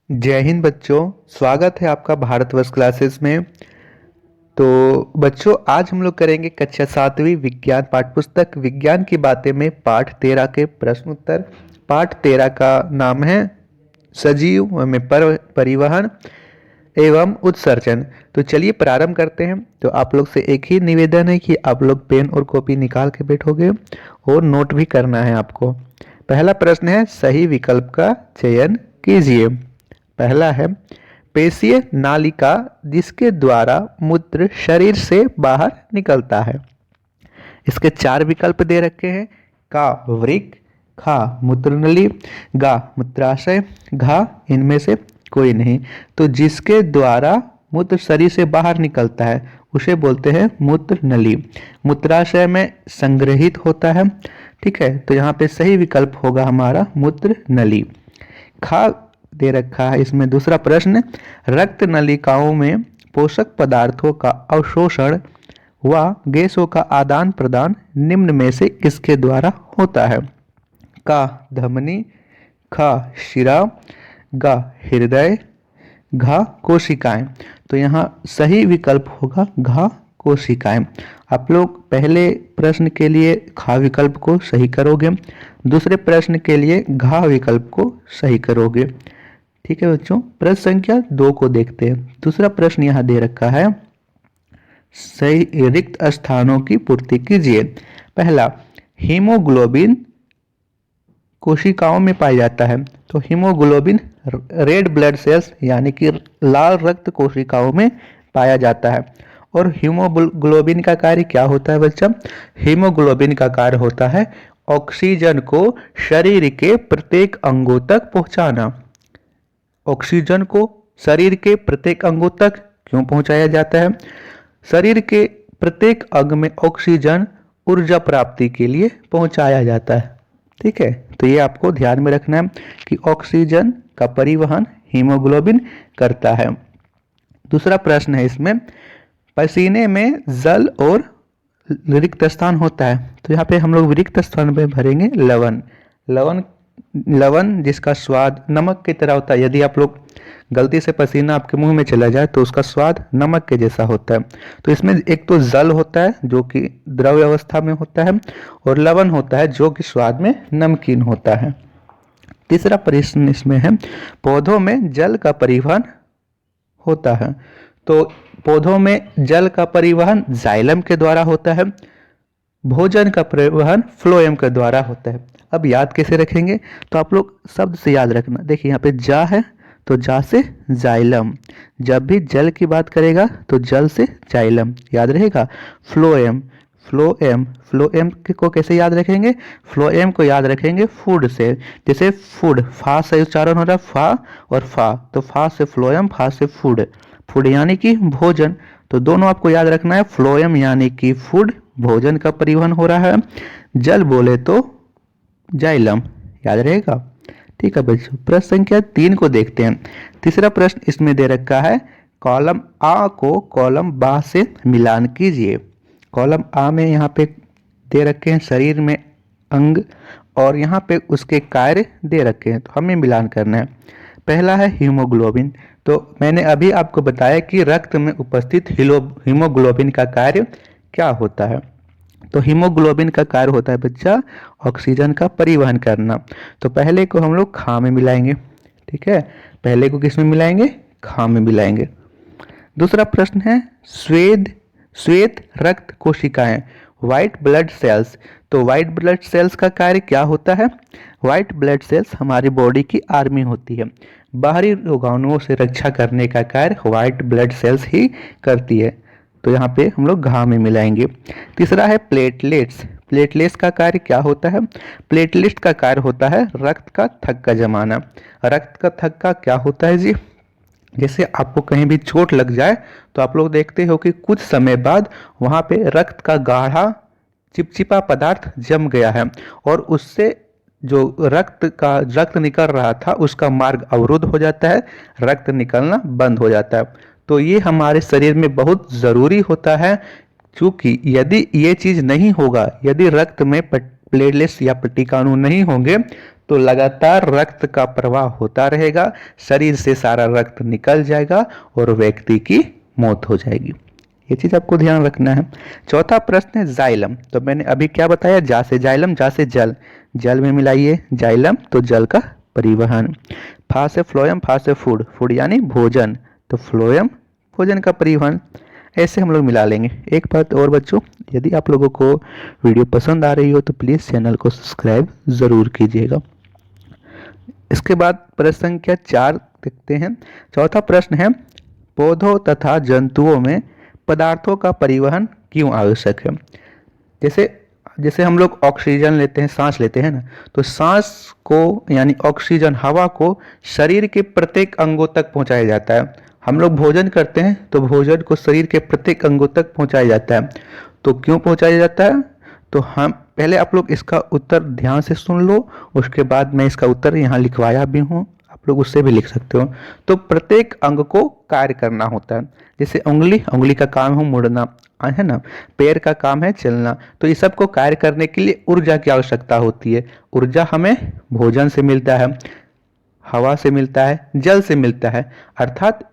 जय हिंद बच्चों। स्वागत है आपका भारतवर्ष क्लासेस में। तो बच्चों, आज हम लोग करेंगे कक्षा 7वीं विज्ञान पाठ्य पुस्तक विज्ञान की बातें में पाठ 13 के प्रश्न उत्तर। पाठ 13 का नाम है सजीव में परिवहन एवं उत्सर्जन। तो चलिए प्रारंभ करते हैं। तो आप लोग से एक ही निवेदन है कि आप लोग पेन और कॉपी निकाल के बैठोगे और नोट भी करना है आपको। पहला प्रश्न है, सही विकल्प का चयन कीजिए। पहला है, पेशीय नालिका जिसके द्वारा मूत्र शरीर से बाहर निकलता है। इसके चार विकल्प दे रखे हैं। का वृक्क, खा मूत्रनली, गा मूत्राशय, घा इनमें से कोई नहीं। तो जिसके द्वारा मूत्र शरीर से बाहर निकलता है उसे बोलते हैं मूत्र नली। मूत्राशय में संग्रहित होता है। ठीक है, तो यहाँ पे सही विकल्प होगा हमारा मूत्र नली। खा दे रखा है इसमें दूसरा प्रश्न, रक्त नलिकाओं में पोषक पदार्थों का अवशोषण व गैसों का आदान प्रदान निम्न में से किसके द्वारा होता है। का धमनी, ख शिरा, ग हृदय, घ कोशिकाएं। तो यहाँ सही विकल्प होगा घ कोशिकाएं। आप लोग पहले प्रश्न के लिए खा विकल्प को सही करोगे, दूसरे प्रश्न के लिए घ विकल्प को सही करोगे। ठीक है बच्चों, प्रश्न संख्या 2 को देखते हैं। दूसरा प्रश्न यहाँ दे रखा है, सही रिक्त स्थानों की पूर्ति कीजिए। पहला, हीमोग्लोबिन कोशिकाओं में पाया जाता है। तो हीमोग्लोबिन रेड ब्लड सेल्स यानी कि लाल रक्त कोशिकाओं में पाया जाता है। और हीमोग्लोबिन का कार्य क्या होता है बच्चा? हीमोग्लोबिन का कार्य होता है ऑक्सीजन को शरीर के प्रत्येक अंगों तक पहुंचाना। ऑक्सीजन को शरीर के प्रत्येक अंगों तक क्यों पहुंचाया जाता है? शरीर के प्रत्येक अंग में ऑक्सीजन ऊर्जा प्राप्ति के लिए पहुंचाया जाता है। ठीक है, तो ये आपको ध्यान में रखना है कि ऑक्सीजन का परिवहन हीमोग्लोबिन करता है। दूसरा प्रश्न है इसमें, पसीने में जल और रिक्त स्थान होता है। तो यहाँ पे हम लोग रिक्त स्थान पे भरेंगे लवण। लवण लवण जिसका स्वाद नमक की तरह होता है। यदि आप लोग गलती से पसीना आपके मुंह में चला जाए तो उसका स्वाद नमक के जैसा होता है। तो इसमें एक तो जल होता है जो कि द्रव्य अवस्था में होता है, और लवण होता है जो कि स्वाद में नमकीन होता है। तीसरा प्रश्न इसमें है, पौधों में जल का परिवहन होता है। तो पौधों में जल का परिवहन जाइलम के द्वारा होता है। भोजन का परिवहन फ्लोएम के द्वारा होता है। अब याद कैसे रखेंगे? तो आप लोग शब्द से याद रखना। देखिए यहाँ पे जा है तो जा से जाइलम, जब भी जल की बात करेगा तो जल से जाइलम याद रहेगा। फ्लोएम, फ्लोएम, फ्लोएम को कैसे याद रखेंगे? फ्लोएम को याद रखेंगे फूड से। जैसे फूड, फा से उच्चारण हो रहा है फा और फा, तो फा से फ्लोएम, फा से फूड। फूड यानी कि भोजन। तो दोनों आपको याद रखना है। फ्लोएम यानी कि फूड, भोजन का परिवहन हो रहा है। जल बोले तो जाइलम, याद रहेगा। ठीक है बच्चों, प्रश्न संख्या 3 को देखते हैं। तीसरा प्रश्न इसमें दे रखा है, कॉलम आ को कॉलम बा से मिलान कीजिए। कॉलम आ में यहाँ पे दे रखे हैं शरीर में अंग, और यहाँ पे उसके कार्य दे रखे हैं, तो हमें मिलान करना है। पहला है हीमोग्लोबिन। तो मैंने अभी आपको बताया कि रक्त में उपस्थित हीमोग्लोबिन का कार्य क्या होता है। तो हीमोग्लोबिन का कार्य होता है बच्चा ऑक्सीजन का परिवहन करना। तो पहले को हम लोग खा में मिलाएंगे। ठीक है, पहले को किस में मिलाएंगे? खा में मिलाएंगे। दूसरा प्रश्न है, श्वेत रक्त कोशिकाएं, व्हाइट ब्लड सेल्स। तो व्हाइट ब्लड सेल्स का कार्य क्या होता है? व्हाइट ब्लड सेल्स हमारी बॉडी की आर्मी होती है। बाहरी रोगाणुओं से रक्षा करने का कार्य व्हाइट ब्लड सेल्स ही करती है। तो यहाँ पे हम लोग घा में मिलाएंगे। तीसरा है प्लेटलेट्स। प्लेटलेट्स का कार्य क्या होता है? प्लेटलेट्स का कार्य होता है रक्त का थक्का जमाना। रक्त का थक्का क्या होता है जी? जैसे आपको कहीं भी चोट लग जाए तो आप लोग देखते हो कि कुछ समय बाद वहाँ पे रक्त का गाढ़ा चिपचिपा पदार्थ जम गया है, और उससे जो रक्त निकल रहा था उसका मार्ग अवरुद्ध हो जाता है, रक्त निकलना बंद हो जाता है। तो ये हमारे शरीर में बहुत ज़रूरी होता है, क्योंकि यदि ये चीज़ नहीं होगा, यदि रक्त में प्लेटलेट्स या पट्टिकाणु नहीं होंगे तो लगातार रक्त का प्रवाह होता रहेगा, शरीर से सारा रक्त निकल जाएगा और व्यक्ति की मौत हो जाएगी। ये चीज आपको ध्यान रखना है। चौथा प्रश्न है जाइलम। तो मैंने अभी क्या बताया, जा से जाइलम, जा से जल, जल में मिलाइए जाइलम तो जल का परिवहन। फा से फ्लोएम, फा से फूड, फूड यानी भोजन, तो फ्लोएम भोजन का परिवहन। ऐसे हम लोग मिला लेंगे। एक बात और बच्चों, यदि आप लोगों को वीडियो पसंद आ रही हो तो प्लीज़ चैनल को सब्सक्राइब ज़रूर कीजिएगा। इसके बाद प्रश्न संख्या 4 देखते हैं। चौथा प्रश्न है पौधों तथा जंतुओं में पदार्थों का परिवहन क्यों आवश्यक है। जैसे जैसे हम लोग ऑक्सीजन लेते हैं, सांस लेते हैं ना, तो सांस को यानी ऑक्सीजन हवा को शरीर के प्रत्येक अंगों तक पहुंचाया जाता है। हम लोग भोजन करते हैं तो भोजन को शरीर के प्रत्येक अंगों तक पहुंचाया जाता है। तो क्यों पहुंचाया जाता है, तो हम पहले आप लोग इसका उत्तर ध्यान से सुन लो, उसके बाद मैं इसका उत्तर यहाँ लिखवाया भी हूँ, आप लोग उससे भी लिख सकते हो। तो प्रत्येक अंग को कार्य करना होता है। जैसे उंगली का काम है मुड़ना, है ना, पैर का काम है चलना, तो ये सब को कार्य करने के लिए ऊर्जा की आवश्यकता होती है। ऊर्जा हमें भोजन से मिलता है, हवा से मिलता है, जल से मिलता है। अर्थात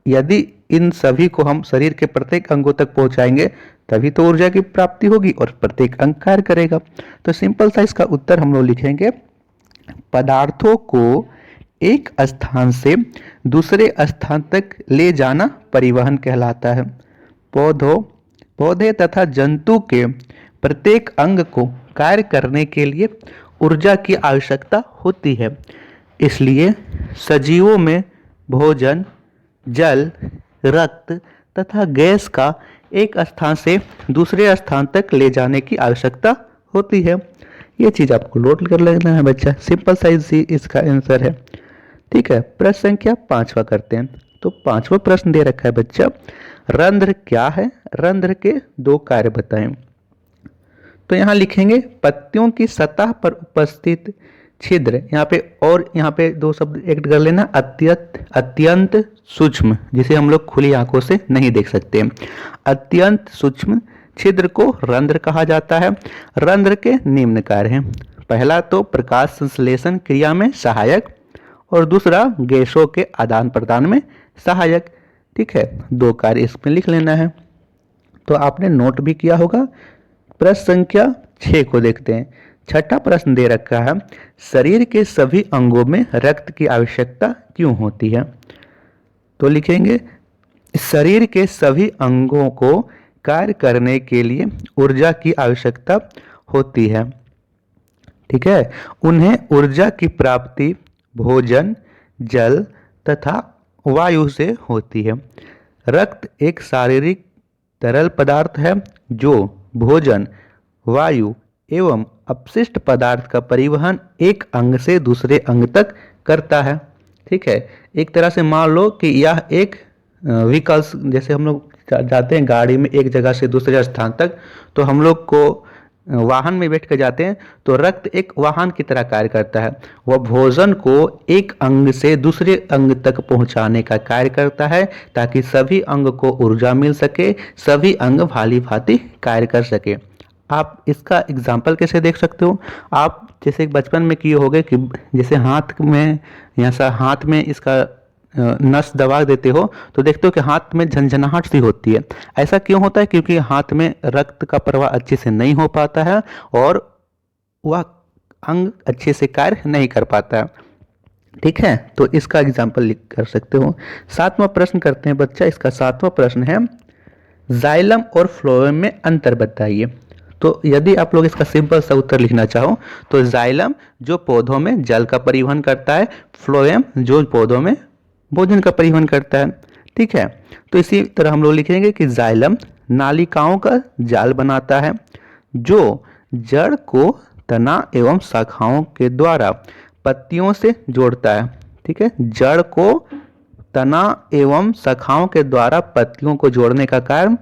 यदि इन सभी को हम शरीर के प्रत्येक अंगों तक पहुंचाएंगे तभी तो ऊर्जा की प्राप्ति होगी और प्रत्येक अंग कार्य करेगा। तो सिंपल सा इसका उत्तर हम लोग लिखेंगे, पदार्थों को एक स्थान से दूसरे स्थान तक ले जाना परिवहन कहलाता है। पौधे तथा जंतु के प्रत्येक अंग को कार्य करने के लिए ऊर्जा की आवश्यकता होती है। इसलिए सजीवों में भोजन, जल, रक्त तथा गैस का एक स्थान से दूसरे स्थान तक ले जाने की आवश्यकता होती है। ये चीज आपको नोट कर लेना है बच्चा, सिंपल साइज इसका आंसर है। ठीक है, प्रश्न संख्या 5वां करते हैं। तो 5वां प्रश्न दे रखा है बच्चा, रंध्र क्या है, रंध्र के 2 कार्य बताएं। तो यहाँ लिखेंगे पत्तियों की सतह पर उपस्थित छिद्र, यहाँ पे 2 शब्द ऐड कर लेना, अत्यंत सूक्ष्म, जिसे हम लोग खुली आंखों से नहीं देख सकते। अत्यंत सूक्ष्म छिद्र को रंध्र कहा जाता है। रंध्र के निम्न कार्य हैं। पहला तो प्रकाश संश्लेषण क्रिया में सहायक और दूसरा गैसों के आदान प्रदान में सहायक। ठीक है, 2 कार्य इसमें लिख लेना है। तो आपने नोट भी किया होगा। प्रश्न संख्या 6 को देखते हैं। छठा प्रश्न दे रखा है, शरीर के सभी अंगों में रक्त की आवश्यकता क्यों होती है। तो लिखेंगे शरीर के सभी अंगों को कार्य करने के लिए ऊर्जा की आवश्यकता होती है। ठीक है, उन्हें ऊर्जा की प्राप्ति भोजन, जल तथा वायु से होती है। रक्त एक शारीरिक तरल पदार्थ है जो भोजन, वायु एवं अपशिष्ट पदार्थ का परिवहन एक अंग से दूसरे अंग तक करता है। ठीक है, एक तरह से मान लो कि यह एक व्हीकल्स, जैसे हम लोग जाते हैं गाड़ी में एक जगह से दूसरे स्थान तक, तो हम लोग को वाहन में बैठ कर जाते हैं, तो रक्त एक वाहन की तरह कार्य करता है। वह भोजन को एक अंग से दूसरे अंग तक पहुंचाने का कार्य करता है ताकि सभी अंग को ऊर्जा मिल सके, सभी अंग भाली भांति कार्य कर सके। आप इसका एग्जाम्पल कैसे देख सकते हो, आप जैसे बचपन में किए होगे कि जैसे हाथ में इसका नस दबा देते हो तो देखते हो कि हाथ में झंझनाहट सी होती है। ऐसा क्यों होता है, क्योंकि हाथ में रक्त का प्रवाह अच्छे से नहीं हो पाता है और वह अंग अच्छे से कार्य नहीं कर पाता है। ठीक है, तो इसका एग्जाम्पल लिख कर सकते हो। 7वां प्रश्न करते हैं बच्चा। इसका 7वां प्रश्न है, जाइलम और फ्लोएम में अंतर बताइए। तो यदि आप लोग इसका सिंपल सा उत्तर लिखना चाहो तो जाइलम जो पौधों में जल का परिवहन करता है, फ्लोएम जो पौधों में भोजन का परिवहन करता है। ठीक है, तो इसी तरह हम लोग लिखेंगे कि जाइलम नालिकाओं का जाल बनाता है जो जड़ को तना एवं शाखाओं के द्वारा पत्तियों से जोड़ता है। ठीक है, जड़ को तना एवं शाखाओं के द्वारा पत्तियों को जोड़ने का कार्य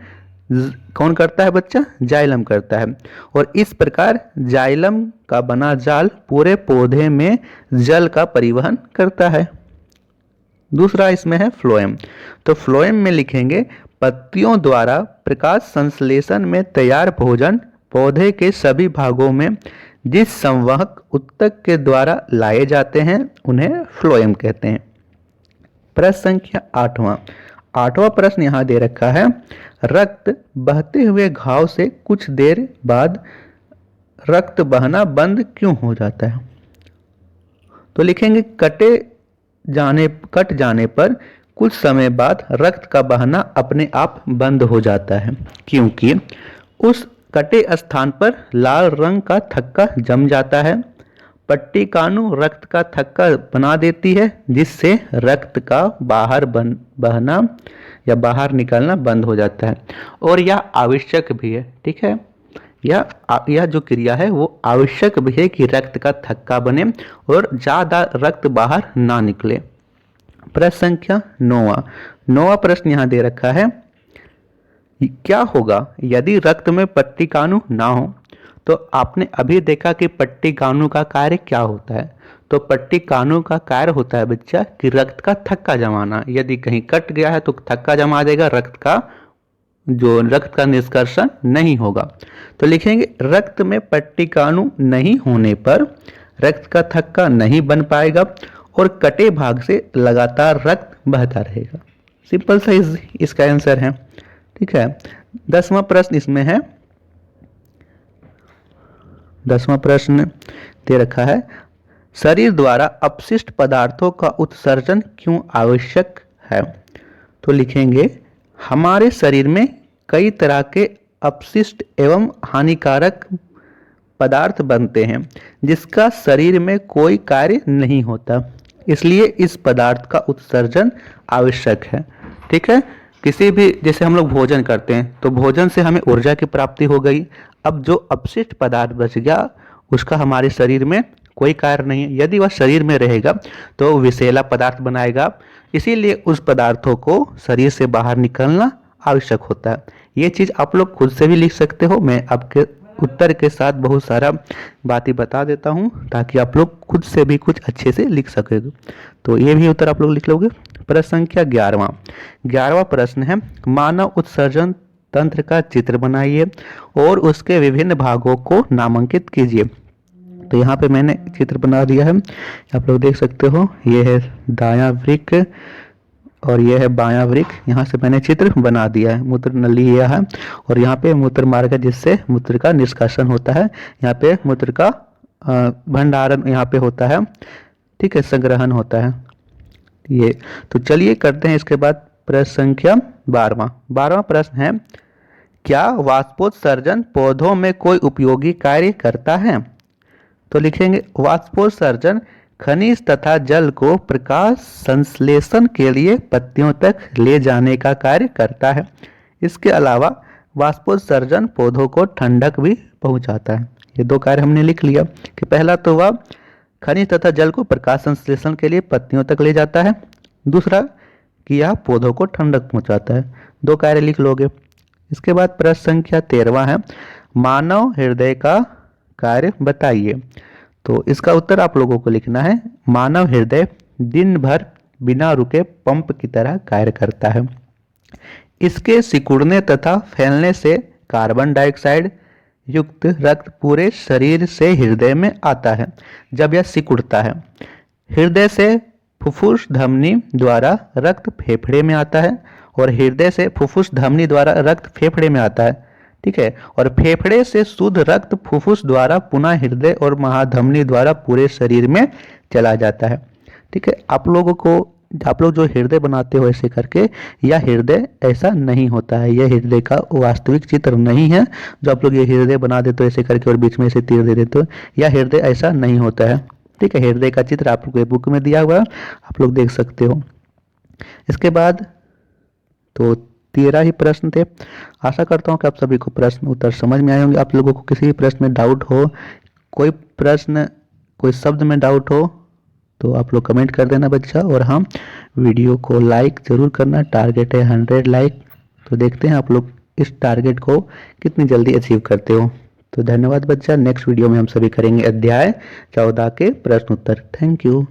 कौन करता है बच्चा, जाइलम करता है। और इस प्रकार जाइलम का बना जाल पूरे पौधे में जल का परिवहन करता है। दूसरा इसमें है फ्लोएम। तो फ्लोएम में लिखेंगे पत्तियों द्वारा प्रकाश संश्लेषण में तैयार भोजन पौधे के सभी भागों में जिस संवाहक ऊतक के द्वारा लाए जाते हैं उन्हें फ्लोएम कहते हैं। प्रश्न संख्या 8वां प्रश्न यहाँ दे रखा है, रक्त बहते हुए घाव से कुछ देर बाद रक्त बहना बंद क्यों हो जाता है? तो लिखेंगे कट जाने पर कुछ समय बाद रक्त का बहना अपने आप बंद हो जाता है, क्योंकि उस कटे स्थान पर लाल रंग का थक्का जम जाता है। पट्टिकानु रक्त का थक्का बना देती है, जिससे रक्त का बहना या बाहर निकलना बंद हो जाता है, और यह आवश्यक भी है। ठीक है, यह जो क्रिया है वो आवश्यक भी है कि रक्त का थक्का बने और ज़्यादा रक्त बाहर ना निकले। प्रश्न संख्या 9वां प्रश्न यहाँ दे रखा है, क्या होगा यदि रक्त में पट्टिकानु ना हो? तो आपने अभी देखा कि पट्टिकानु का कार्य क्या होता है। तो पट्टिकानु का कार्य होता है बच्चा कि रक्त का थक्का जमाना। यदि कहीं कट गया है तो थक्का जमा देगा, रक्त का निष्कर्षण नहीं होगा। तो लिखेंगे रक्त में पट्टिकानु नहीं होने पर रक्त का थक्का नहीं बन पाएगा और कटे भाग से लगातार रक्त बहता रहेगा। सिंपल सा इसका आंसर है। ठीक है, 10वां प्रश्न इसमें है। 10वां प्रश्न दे रखा है, शरीर द्वारा अपशिष्ट पदार्थों का उत्सर्जन क्यों आवश्यक है? तो लिखेंगे हमारे शरीर में कई तरह के अपशिष्ट एवं हानिकारक पदार्थ बनते हैं जिसका शरीर में कोई कार्य नहीं होता, इसलिए इस पदार्थ का उत्सर्जन आवश्यक है। ठीक है, किसी भी जैसे हम लोग भोजन करते हैं तो भोजन से हमें ऊर्जा की प्राप्ति हो गई। अब जो अपशिष्ट पदार्थ बच गया उसका हमारे शरीर में कोई कार्य नहीं है। यदि वह शरीर में रहेगा तो विषैला पदार्थ बनाएगा, इसीलिए उस पदार्थों को शरीर से बाहर निकलना आवश्यक होता है। ये चीज़ आप लोग खुद से भी लिख सकते हो, मैं आपके उत्तर के साथ बहुत सारा बातें बता देता हूँ ताकि आप लोग खुद से भी कुछ अच्छे से लिख सके। तो ये भी उत्तर आप लोग लिख लोगे। प्रश्न संख्या 11वां प्रश्न है, मानव उत्सर्जन तंत्र का चित्र बनाइए और उसके विभिन्न भागों को नामांकित कीजिए। तो यहाँ पे मैंने चित्र बना दिया है, आप लोग देख सकते हो। ये है दायां वृक्क और ये है बायां वृक्क। यहाँ से मैंने चित्र बना दिया है। मूत्र नली यह है और यहाँ पे मूत्र मार्ग है जिससे मूत्र का निष्कासन होता है। यहाँ पे मूत्र का भंडारण यहाँ पे होता है। ठीक है, संग्रहण होता है ये। तो चलिए करते हैं इसके बाद प्रश्न संख्या 12वां प्रश्न है, क्या वाष्पोत्सर्जन पौधों में कोई उपयोगी कार्य करता है? तो लिखेंगे वाष्पोत्सर्जन खनिज तथा जल को प्रकाश संश्लेषण के लिए पत्तियों तक ले जाने का कार्य करता है। इसके अलावा वाष्पोत्सर्जन पौधों को ठंडक भी पहुंचाता है। ये दो कार्य हमने लिख लिया कि पहला तो वह खनिज तथा जल को प्रकाश संश्लेषण के लिए पत्तियों तक ले जाता है, दूसरा कि यह पौधों को ठंडक पहुंचाता है। दो कार्य लिख लोगे। इसके बाद प्रश्न संख्या 13वां है, मानव हृदय का कार्य बताइए। तो इसका उत्तर आप लोगों को लिखना है, मानव हृदय दिन भर बिना रुके पंप की तरह कार्य करता है। इसके सिकुड़ने तथा फैलने से कार्बन डाइऑक्साइड युक्त रक्त पूरे शरीर से हृदय में आता है। जब यह सिकुड़ता है, हृदय से फुफ्फुस धमनी द्वारा रक्त फेफड़े में आता है और हृदय से फुफ्फुस धमनी द्वारा रक्त फेफड़े में आता है। ठीक है, और फेफड़े से शुद्ध रक्त फुफ्फुस द्वारा पुनः हृदय और महाधमनी द्वारा पूरे शरीर में चला जाता है। ठीक है, आप लोग जो हृदय बनाते हो ऐसे करके, यह हृदय ऐसा नहीं होता है। यह हृदय का वास्तविक चित्र नहीं है जो आप लोग ये हृदय बना देते हो ऐसे करके और बीच में से तीर दे देते हो। यह हृदय ऐसा नहीं होता है। ठीक है, हृदय का चित्र आप लोग बुक में दिया हुआ है, आप लोग देख सकते हो। इसके बाद तो 13 ही प्रश्न थे। आशा करता हूँ कि आप सभी को प्रश्न उत्तर समझ में आए होंगे। आप लोगों को किसी भी प्रश्न में डाउट हो, कोई शब्द में डाउट हो तो आप लोग कमेंट कर देना बच्चा। और हाँ, वीडियो को लाइक जरूर करना। टारगेट है 100 लाइक। तो देखते हैं आप लोग इस टारगेट को कितनी जल्दी अचीव करते हो। तो धन्यवाद बच्चा। नेक्स्ट वीडियो में हम सभी करेंगे अध्याय 14 के प्रश्न उत्तर। Thank you.